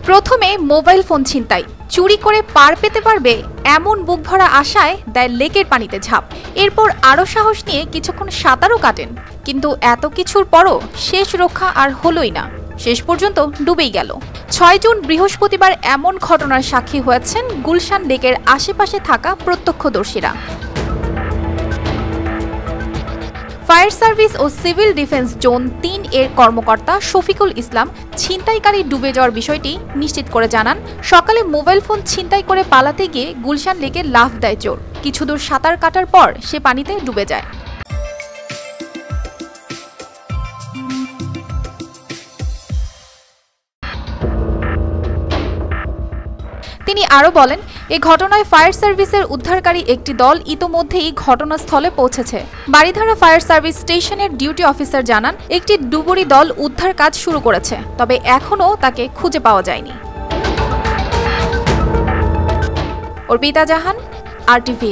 প্রথমে mobile phone ছিনতাই, চুরি করে পার পেতে পারবে এমন বুক ভরা আশায় দেয় লেকের পানিতে ঝাঁপ। এরপর আরও সাহস নিয়ে কিছুক্ষণ সাঁতারও কাটেন, কিন্তু এত কিছুর পরও শেষ রক্ষা আর হলোই না, শেষ পর্যন্ত ডুবেই গেল। ৬ জুন বৃহস্পতিবার এমন ঘটনার সাক্ষী হয়েছেন গুলশান লেকের আশেপাশে থাকা প্রত্যক্ষদর্শীরা। ফায়ার সার্ভিস ও সিভিল ডিফেন্স জোন ৩ এর কর্মকর্তা শফিকুল ইসলাম ছিনতাইকারী ডুবে যাওয়ার বিষয়টি নিশ্চিত করে জানান, সকালে মোবাইল ফোন ছিনতাই করে পালাতে গিয়ে গুলশান লেকে লাফ দেয় চোর। কিছু দূর সাঁতার কাটার পর সে পানিতে ডুবে যায়। তিনি আরও বলেন, এ ঘটনায় ফায়ার সার্ভিসের উদ্ধারকারী একটি দল ইতোমধ্যেই ঘটনাস্থলে পৌঁছেছে। বারিধারা ফায়ার সার্ভিস স্টেশনের ডিউটি অফিসার জানান, একটি ডুবুরি দল উদ্ধার কাজ শুরু করেছে, তবে এখনও তাকে খুঁজে পাওয়া যায়নি। অর্পিতা জাহান, RTV।